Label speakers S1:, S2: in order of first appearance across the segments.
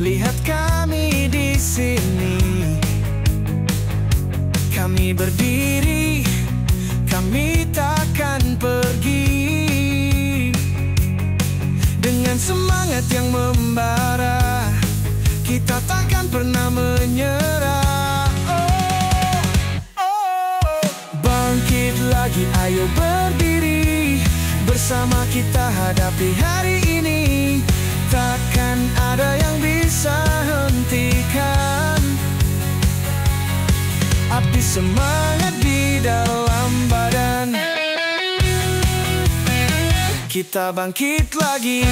S1: lihat kami di sini. Kami berdiri, kami takkan pergi. Dengan semangat yang membara, kita takkan pernah menyerah. Bangkit lagi, ayo berdiri. Bersama kita hadapi hari ini. Takkan ada yang bisa hentikan api semangat di dalam badan. Kita bangkit lagi.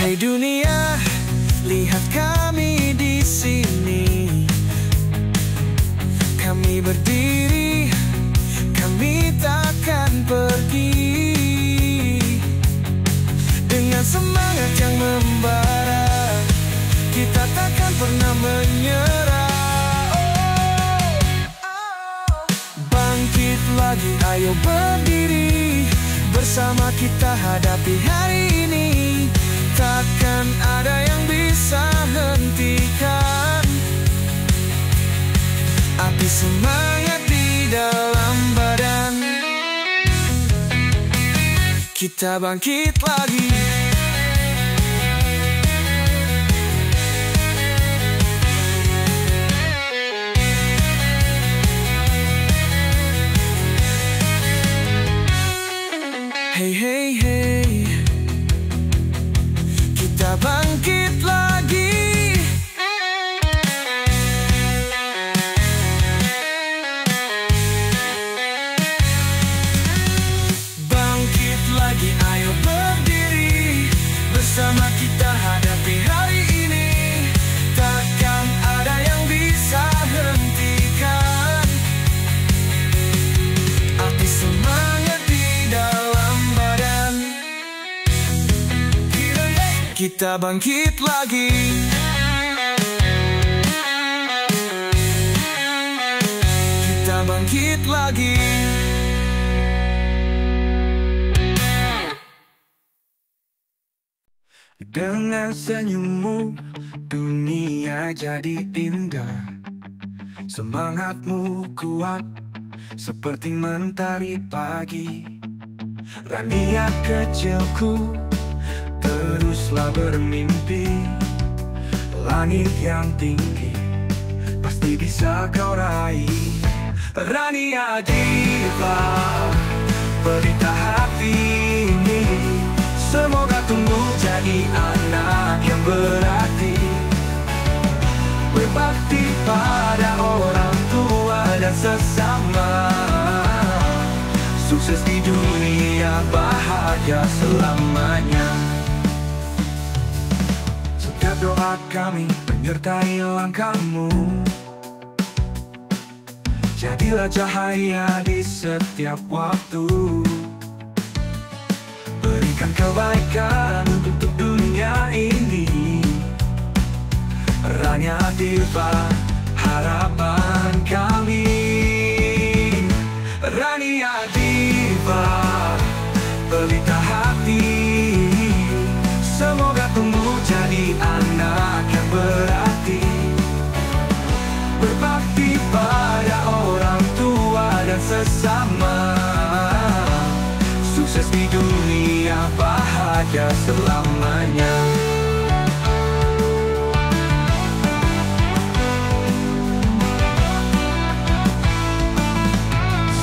S1: Hai dunia, lihat kami di sini. Kami berdiri, kami takkan pergi. Dengan semangat yang membara, kita takkan pernah menyerah. Bangkit lagi, ayo berdiri. Bersama kita hadapi hari ini. Takkan ada yang bisa hentikan api semangat di dalam badan. Kita bangkit lagi. Hey hey hey, kita bangkit lagi. Bangkit lagi, ayo berdiri. Bersama kita hadapi hari ini. Takkan ada yang bisa hentikan api semangat di dalam badan. Kita bangkit lagi. Kita bangkit lagi. Dengan senyummu, dunia jadi indah. Semangatmu kuat, seperti mentari pagi. Rania kecilku, teruslah bermimpi. Langit yang tinggi, pasti bisa kau raih. Rania Diva, pelita hati ini. Semoga tumbuh jadi anak yang berarti. Berbakti pada orang tua dan sesama. Sukses di dunia, bahagia selamanya. Setiap doa kami menyertai langkahmu. Jadilah cahaya di setiap waktu. Berikan kebaikan untuk dunia ini. Rania Diva, harapan kami. Rania Diva, pelita hati. Semoga tumbuh jadi anak yang berarti. Berbakti pada orang tua dan sesama. Sukses di dunia, bahagia selamanya.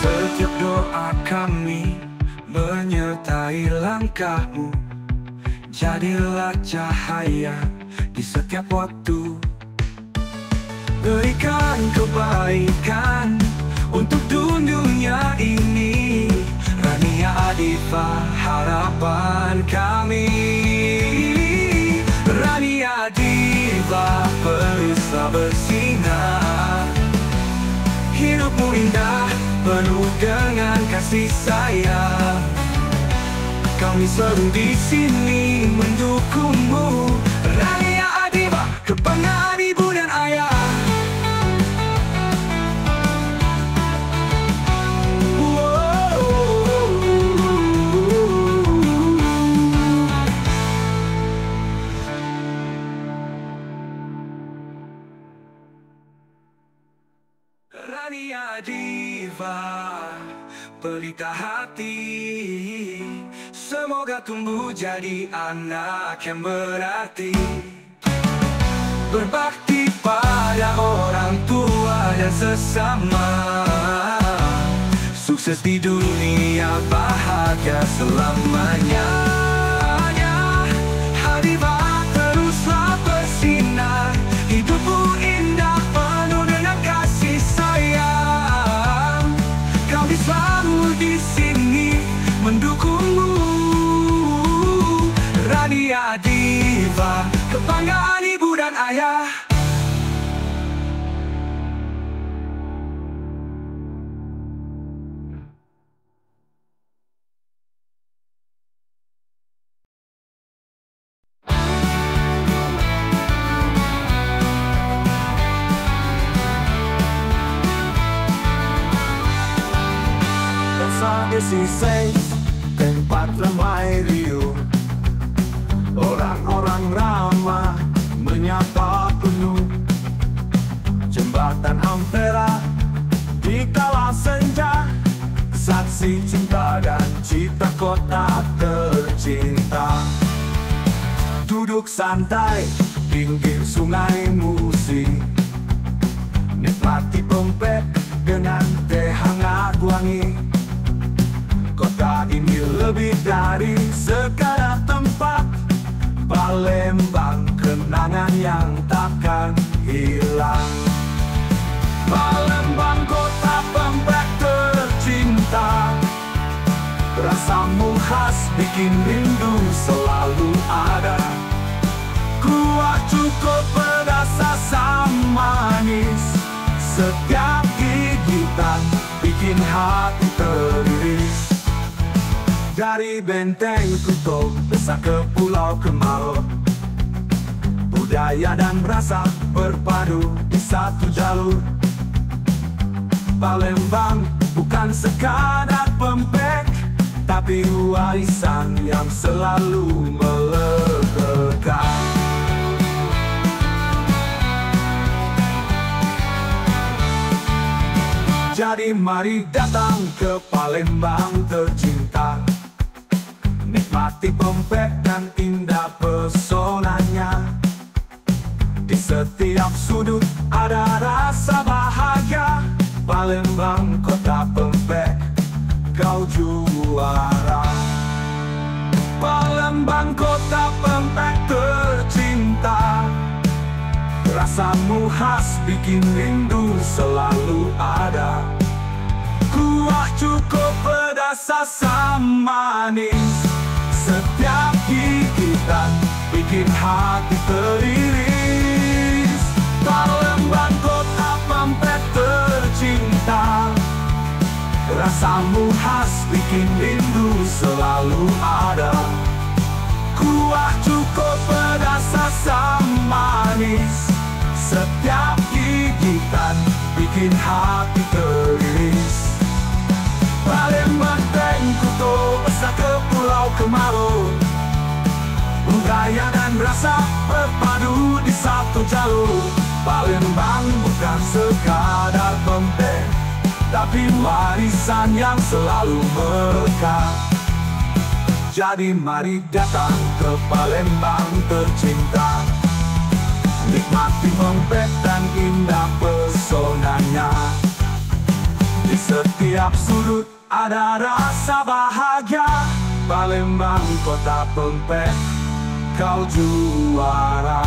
S1: Setiap doa kami menyertai langkahmu. Jadilah cahaya di setiap waktu. Berikan kebaikan untuk dunia ini. Rania Diva, harapan kami. Rania Diva, teruslah bersinar. Hidupmu indah, penuh dengan kasih sayang. Kami selalu di sini mendukungmu. Rania Diva, kebanggaan ibu dan ayah. Semoga tumbuh jadi anak yang berarti, berbakti pada orang tua dan sesama. Sukses di dunia, bahagia selamanya. Habibah teruslah bersinar, hidupmu indah penuh dengan kasih sayang. Kami selalu di sini mendukungmu, Rania Diva, kebanggaan ibu dan ayah.
S2: Isi tempat ramai riuh, orang-orang ramah menyapa penuh. Jembatan Ampera di kala senja, saksi cinta dan cita kota tercinta. Duduk santai pinggir sungai Musi, nikmati pempek dengan teh hangat wangi. Kota ini lebih dari sekadar tempat, Palembang kenangan yang takkan hilang. Palembang kota pempek tercinta, rasamu khas bikin rindu selalu ada. Kuah cukup pedas asam manis, setiap gigitan bikin hati teriris. Dari Benteng Kutub besar ke Pulau Kemarau, budaya dan rasa berpadu di satu jalur. Palembang bukan sekadar pempek, tapi warisan yang selalu melegakan. Jadi mari datang ke Palembang tercinta, nikmati pempek dan indah pesonanya. Di setiap sudut ada rasa bahagia. Palembang kota pempek, kau juara. Palembang kota pempek tercinta, rasamu khas bikin rindu selalu ada. Kuah cukup pedas asam manis, setiap gigitan bikin hati teriris. Palembang kota pempek tercinta, rasamu khas bikin rindu selalu ada. Kuah cukup pedas asam manis, setiap gigitan bikin hati teriris. Palembang Kutub besar ke Pulau Kemarau, budaya dan rasa berpadu di satu jalur. Palembang bukan sekadar pempek, tapi warisan yang selalu melekat. Jadi mari datang ke Palembang tercinta, nikmati pempek dan indah pesonanya. Di setiap sudut ada rasa bahagia. Palembang kota pempek, kau juara.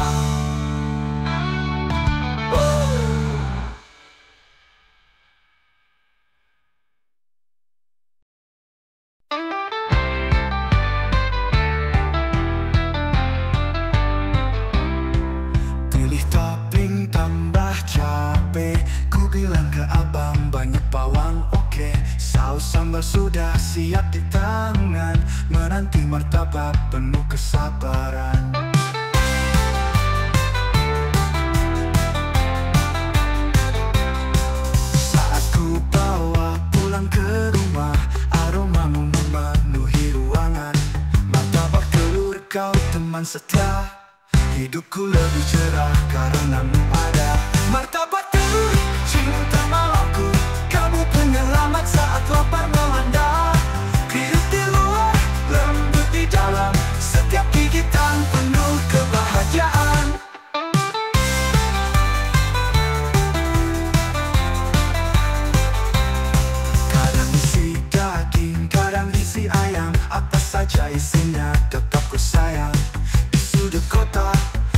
S3: Pilih topping tambah cabe, ku bilang ke abang banyak bawang oke. Saus sambal sudah siap di tangan, menanti martabak penuh kesabaran. Saat ku bawa pulang ke rumah, aromamu memenuhi ruangan. Martabak telur kau teman setia, hidupku lebih cerah karenamu ada. Martabak telur, cinta malamku, kamu penyelamat saat lapar melanda. Kriuk di luar, lembut saja isinya tetap ku sayang. Di sudut kota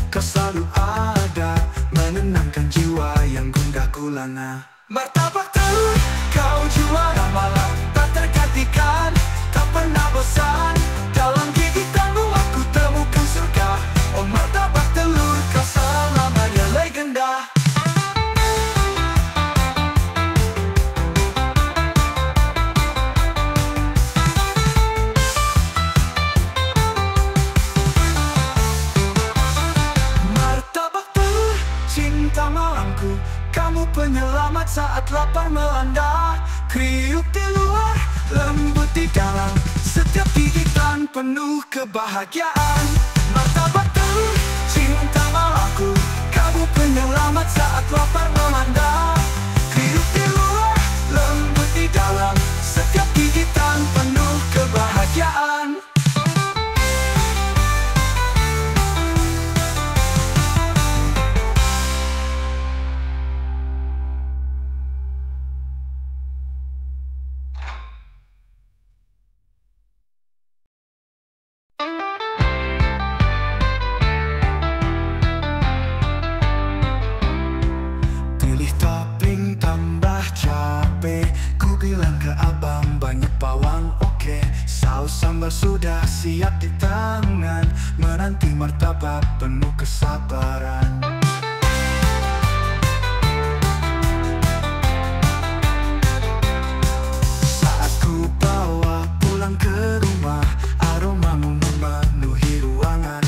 S3: kau selalu ada, menenangkan jiwa yang gundah gulana.
S1: Martabak telur, kau juara malam tak tergantikan, tak pernah bosan. Dalam gigitanmu aku temukan surga. Oh martabak telur, kau selamanya legenda. Martabak telur, cinta malamku, kamu penyelamat saat lapar melanda. Kriuk di luar, lembut di dalam, setiap gigitan penuh kebahagiaan. Martabak telur, cinta malamku, kamu penyelamat saat lapar melanda. Kriuk di luar, lembut di dalam, setiap gigitan penuh kebahagiaan.
S3: Pilih topping tambah cabe, ku bilang ke abang banyak bawang oke. Saus sambal sudah siap di tangan, menanti martabak penuh kesabaran. Saat ku bawa pulang ke rumah, aromamu memenuhi ruangan.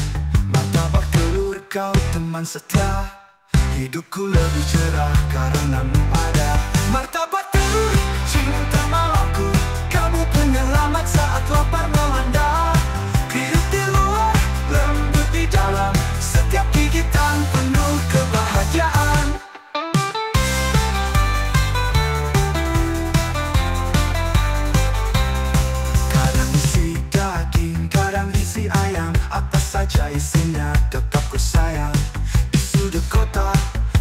S3: Martabak telur kau teman setia, hidupku lebih cerah karenamu ada.
S1: Martabak telur, cinta malamku, kamu penyelamat saat lapar melanda. Kriuk di luar, lembut di dalam, setiap gigitan penuh kebahagiaan.
S3: Kadang isi daging, kadang isi ayam, apa saja isinya tetap ku sayang. Di sudut kota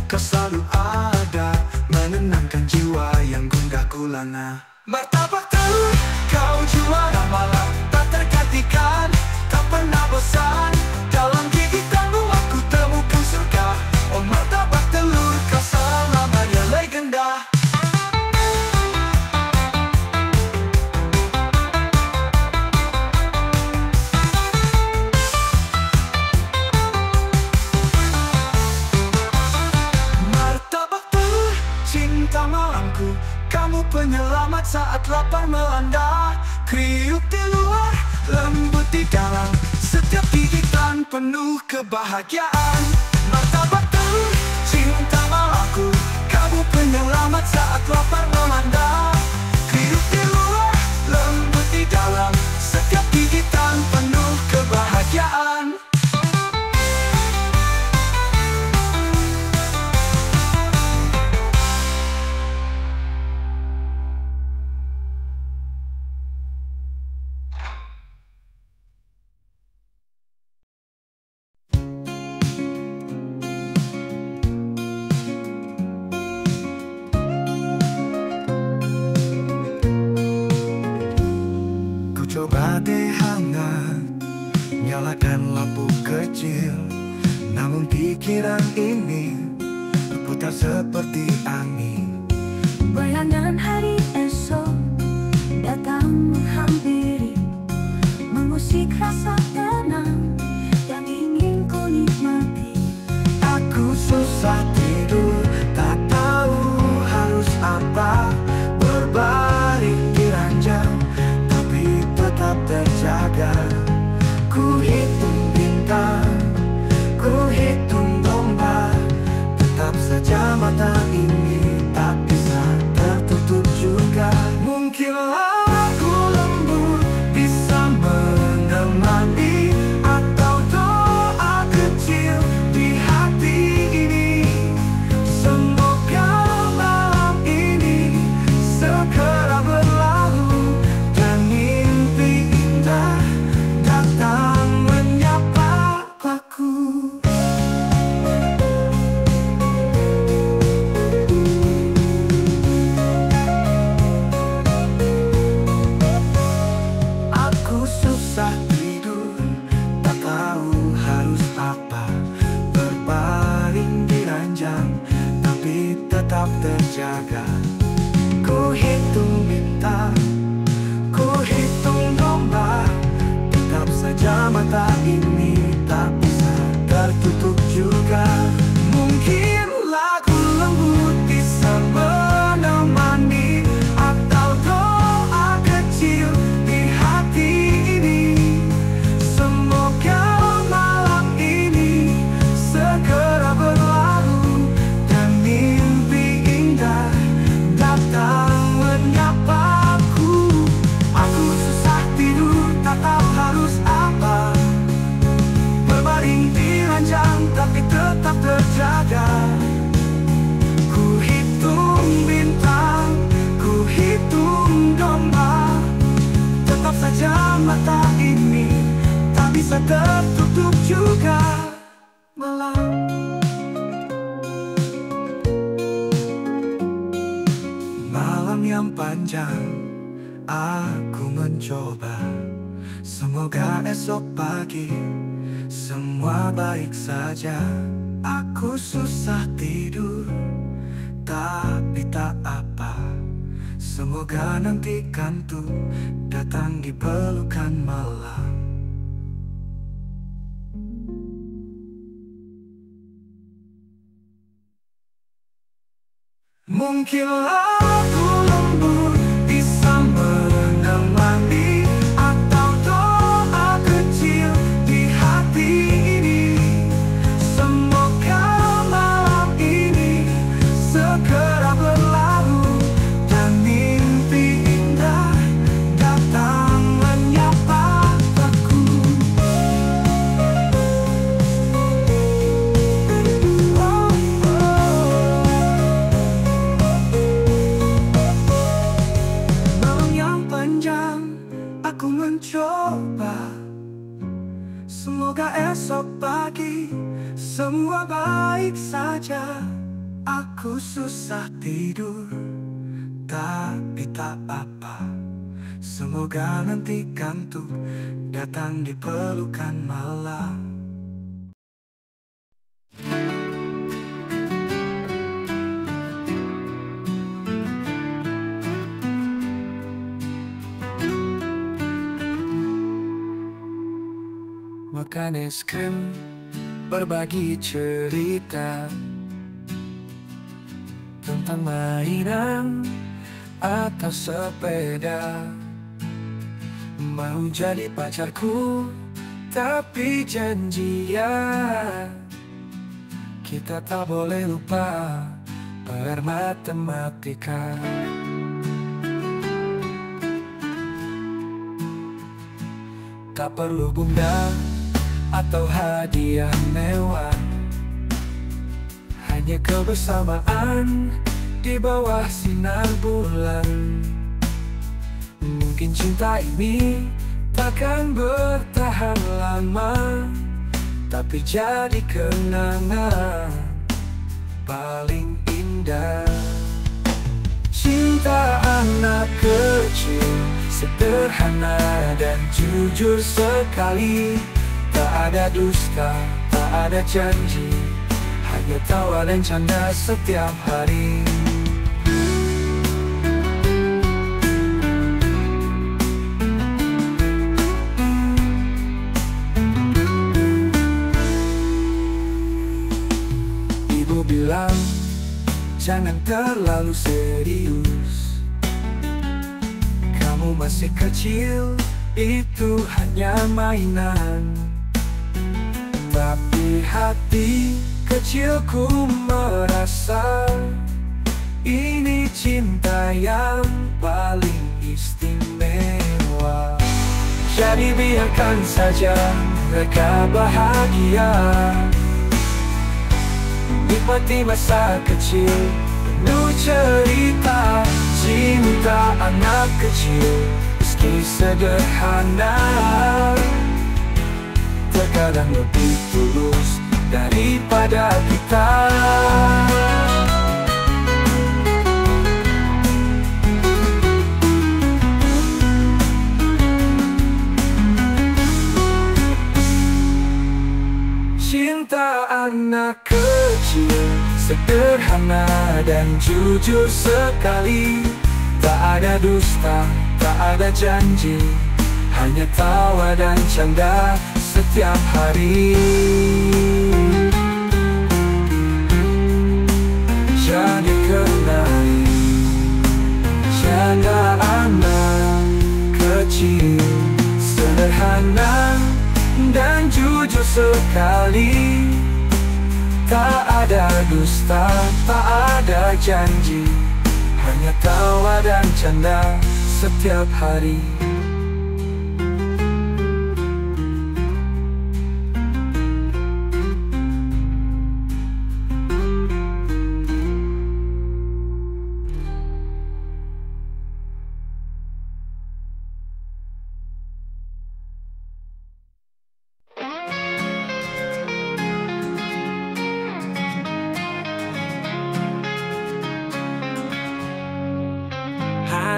S3: kau selalu ada, menenangkan jiwa yang gundah gulana.
S1: Martabak telur, kau juara malam tak tergantikan, tak pernah bosan. Dalam gigitanmu aku temukan surga. Oh martabak telur, kau selamanya legenda. Martabak telur, cinta malamku, kamu penyelamat saat lapar melanda. Kriuk di luar, lembut di dalam, setiap gigitan penuh kebahagiaan. Martabak telur, cinta malamku, kamu penyelamat saat lapar melanda. Kriuk di luar, lembut di dalam, setiap gigitan penuh kebahagiaan.
S3: Ku coba deh hangat, nyalakan lampu kecil, namun pikiran ini berputar seperti angin.
S4: Bayangan hari esok datang menghampiri, mengusik rasa tenang yang ingin ku nikmati.
S3: Aku susah tidur, tak tahu harus apa, berbaring di ranjang, tapi tetap terjaga. Ku hitung bintang, ku hitung domba, tetap saja mata ini tak bisa tertutup juga. Mungkinlah aku lembut bisa menemani, atau doa kecil di hati ini. Semoga malam ini segera berlalu dan mimpi indah datang. saja mata ini tak bisa tertutup juga. Mungkin lagu lembut bisa menemani, atau doa kecil di hati ini. Semoga malam ini segera berlalu dan mimpi indah datang menyapaku. Aku susah tidur, tak tahu harus apa. Berbaring di ranjang tapi tetap terjaga. Ku hitung bintang, ku hitung domba. Tetap saja mata ini tak bisa tertutup juga. Malam yang panjang, aku mencoba. Semoga esok pagi semua baik saja. Aku susah tidur, tapi tak apa. Semoga nanti kantuk datang di pelukan malam. Mungkin lagu lembut bisa menemani, atau doa kecil di hati ini. Semoga malam ini segera berlalu dan mimpi indah datang menyapa aku. Malam yang panjang, aku mencoba. Semoga esok pagi semua baik saja. Aku susah tidur, tapi tak apa. Semoga nanti kantuk datang di pelukan malam. Makan es krim, berbagi cerita tentang mainan atau sepeda. Mau jadi pacarku, tapi janjian kita tak boleh lupa bermatematika. Tak perlu bunda atau hadiah mewah, hanya kebersamaan di bawah sinar bulan. Mungkin cinta ini takkan bertahan lama, tapi jadi kenangan paling indah. Cinta anak kecil, sederhana dan jujur sekali. Tak ada dusta, tak ada janji, hanya tawa dan canda setiap hari. Ibu bilang, jangan terlalu serius. Kamu masih kecil, itu hanya mainan. Tapi hati kecilku merasa ini cinta yang paling istimewa. Jadi biarkan saja mereka bahagia, nikmati masa kecil penuh cerita. Cinta anak kecil meski sederhana, terkadang lebih tulus daripada kita. Cinta anak kecil, sederhana dan jujur sekali. Tak ada dusta, tak ada janji,
S1: hanya tawa dan canda setiap hari. Jadi kenali canda anak kecil, sederhana dan jujur sekali. Tak ada dusta, tak ada janji, hanya tawa dan canda setiap hari.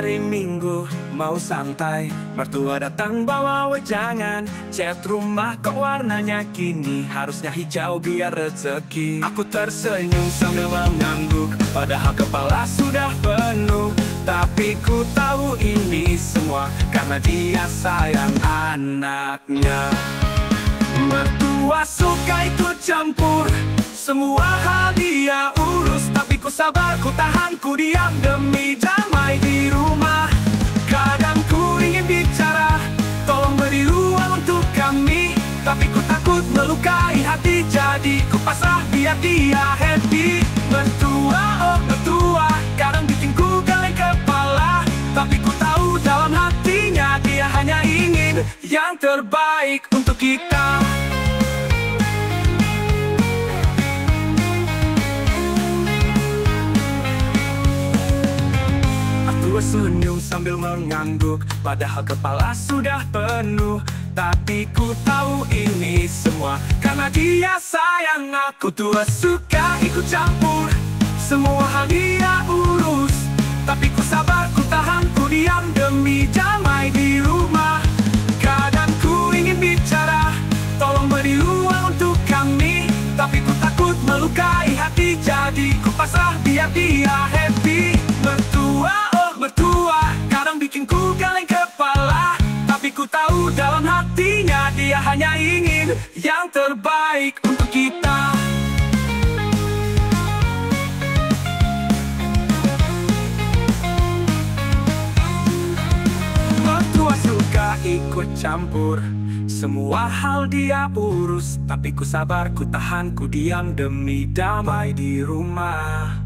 S1: Hari Minggu mau santai, mertua datang bawa wejangan. Cat rumah kok warnanya kini harusnya hijau biar rezeki. Aku tersenyum sambil mengangguk, padahal kepala sudah penuh. Tapi ku tahu ini semua karena dia sayang anaknya. Mertua suka ikut campur, semua hal dia urus. Tapi ku sabar, ku tahan, ku diam demi damai di rumah. Kadang ku ingin bicara, tolong beri ruang untuk kami. Tapi ku takut melukai hati, jadi ku pasrah biar dia happy. Mertua, oh mertua, kadang bikin ku geleng kepala. Tapi ku tahu dalam hatinya dia hanya ingin yang terbaik untuk kita. Senyum sambil mengangguk, padahal kepala sudah penuh. Tapi ku tahu ini semua karena dia sayang aku. Tua suka ikut campur, semua hal dia urus. Tapi ku sabar, ku tahan, ku diam demi damai di rumah. Kadang ku ingin bicara, tolong beri ruang untuk kami. Tapi ku takut melukai hati, jadi ku pasrah biar dia happy. Mertua, mertua, kadang bikin ku geleng kepala. Tapi ku tahu dalam hatinya dia hanya ingin yang terbaik untuk kita. Mertua suka ikut campur, semua hal dia urus. Tapi ku sabar, ku tahan, ku diam demi damai di rumah.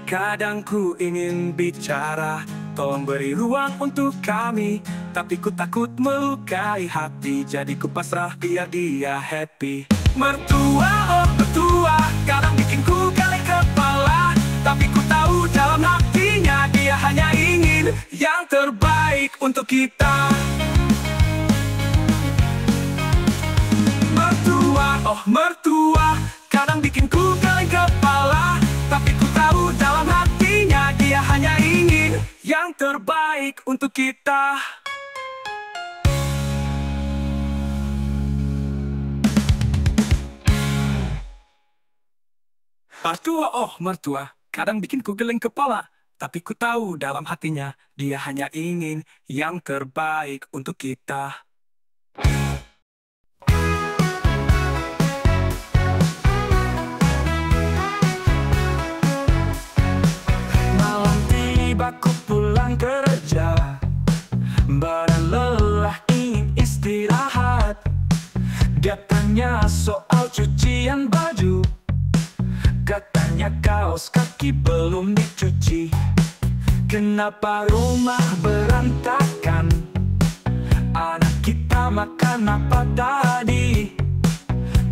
S1: Kadang ku ingin bicara, tolong beri ruang untuk kami. Tapi ku takut melukai hati, jadi ku pasrah biar dia happy. Mertua, oh mertua, kadang bikin ku geleng kepala. Tapi ku tahu dalam hatinya dia hanya ingin yang terbaik untuk kita. Mertua, oh mertua, kadang bikin ku geleng kepala. Tapi ku tahu dalam hatinya dia hanya ingin yang terbaik untuk kita. Mertua, oh mertua, kadang bikin ku geleng kepala. Tapi ku tahu dalam hatinya dia hanya ingin yang terbaik untuk kita. Aku pulang kerja, badan lelah ingin istirahat. Dia tanya soal cucian baju, katanya kaos kaki belum dicuci. Kenapa rumah berantakan? Anak kita makan apa tadi?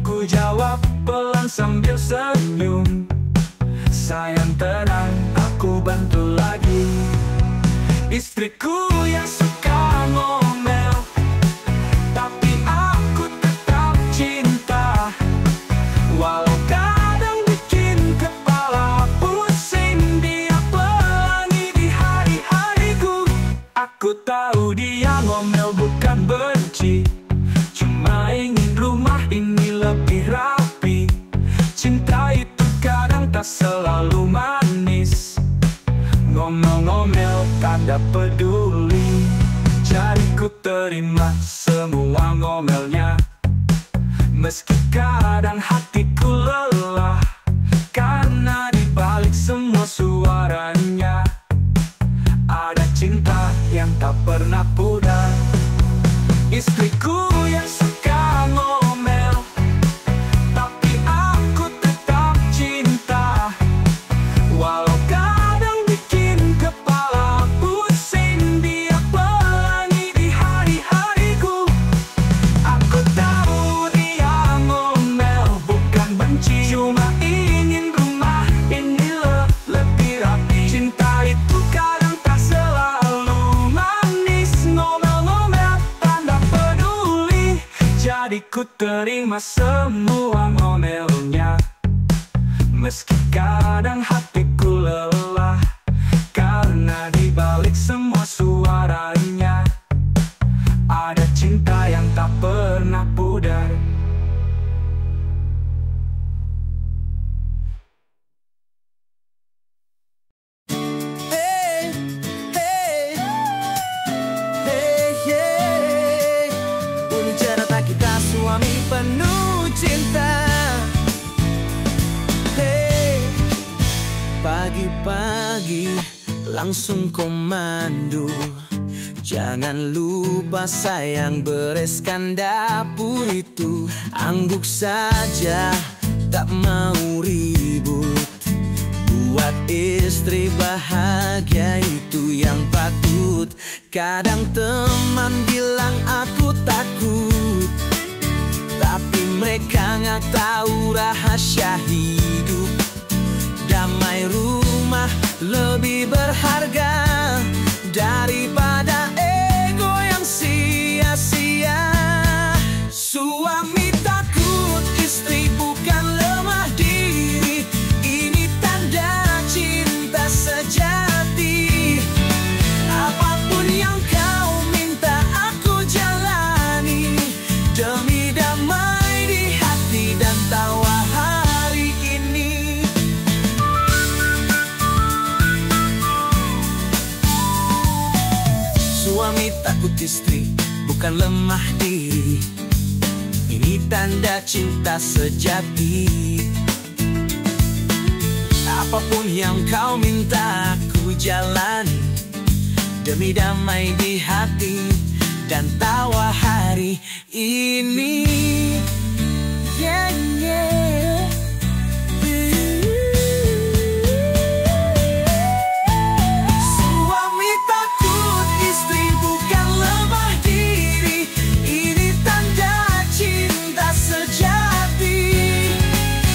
S1: Ku jawab pelan sambil senyum, sayang tenang, aku bantu lagi. Istriku yang suka ngomel, tapi aku tetap cinta. Walau kadang bikin kepala pusing, dia pelangi di hari-hariku. Aku tahu dia ngomel bukan benci, cuma ingin rumah ini lebih rapi. Cinta itu kadang tak selalu manis, ngomel-ngomel tanda peduli. ngomelnya. Meski kadang hatiku lelah, karena di balik semua suaranya ada cinta yang tak pernah pudar. Istriku yang suka ngomel, tapi aku tetap cinta. Walau kadang bikin kepala pusing, dia pelangi di hari-hariku. Aku tahu dia ngomel bukan benci, cuma ingin rumah ini lebih rapi. Cinta itu kadang tak selalu manis, ngomel-ngomel tanda peduli. Jadi ku terima semua ngomelnya. Meski kadang hatiku lelah, karena di balik semua suaranya ada cinta yang tak pernah pudar.
S3: Hey, hey, hey, hey. Bunyi cerita kita suami penuh cinta. Hey, pagi-pagi langsung komando. Jangan lupa sayang bereskan dapur itu. Angguk saja tak mau ribut. Buat istri bahagia itu yang patut. Kadang teman bilang aku takut, tapi mereka nggak tahu rahasia hidup. Damai rumah lebih berharga daripada ego yang sia-sia. Suami takut, istri bukan lemah diri. Ini tanda cinta sejati. Apapun yang kau minta aku jalani, demi damai di hati dan tawa hari ini. Suami takut, istri bukan lemah diri. Ini tanda cinta sejati. Apapun yang kau minta aku jalani, demi damai di hati dan tawa hari ini. Yeah, yeah. Suami takut, istri bukan lemah diri. Ini tanda cinta sejati.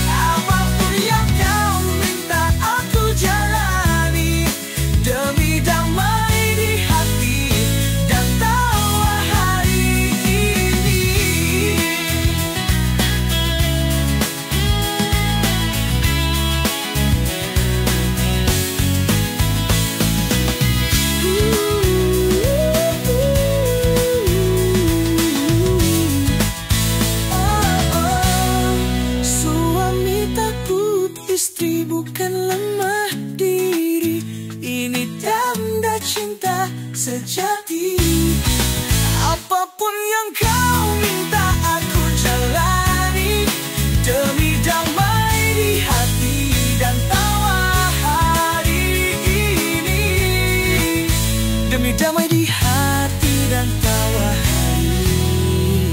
S3: Apapun yang kau minta aku jalani, demi damai di hati dan tawa hari ini. Suami takut, istri bukan lemah diri. Ini tanda cinta sejati. Apapun yang kau minta aku jalani, demi damai di hati dan tawa hari ini. Demi damai di hati dan tawa hari ini.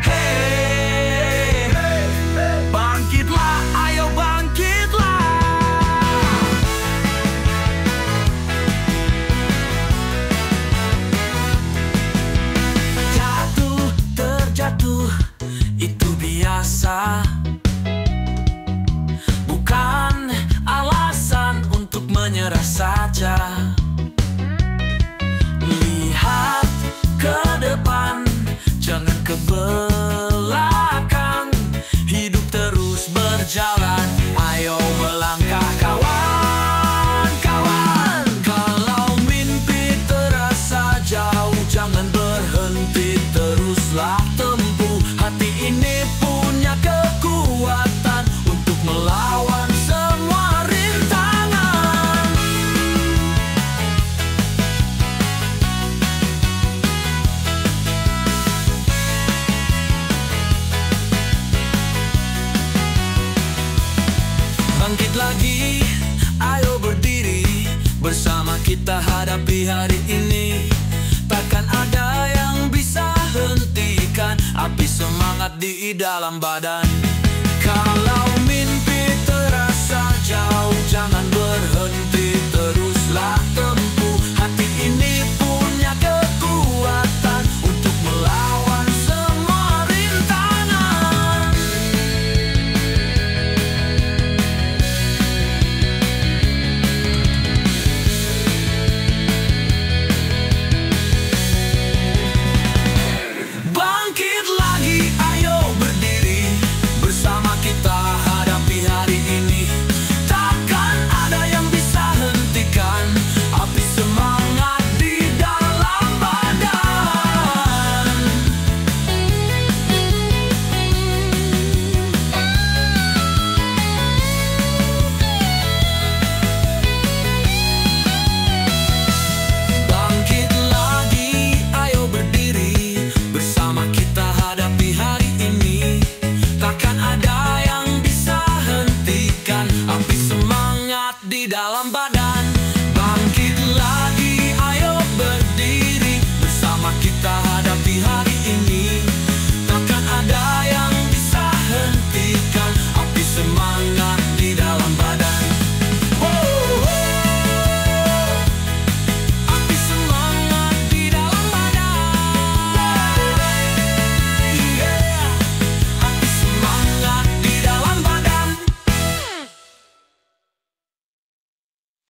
S3: Hey, bangkitlah, ayo bangkitlah. Jatuh, terjatuh, itu biasa. Bukan alasan untuk menyerah saja. Lihat ke depan, jangan ke belakang. Hidup terus berjalan, ayo melangkah kawan-kawan. Kalau mimpi terasa jauh, jangan berhenti, teruslah tempuh. Hati ini punya kekuatan untuk melawan semua rintangan.
S1: Bersama kita hadapi hari ini. Takkan ada yang bisa hentikan api semangat di dalam badan. Kalau mimpi terasa jauh, jangan berhenti, teruslah tempuh. Hati ini punya kekuatan untuk melawan semua rintangan. Bangkit lagi, ayo berdiri. Bersama kita hadapi hari ini. Takkan ada yang bisa hentikan api semangat di dalam badan. Bangkit lagi, ayo berdiri. Bersama kita hadapi hari ini. Takkan ada yang bisa hentikan api semangat di dalam badan. Bangkit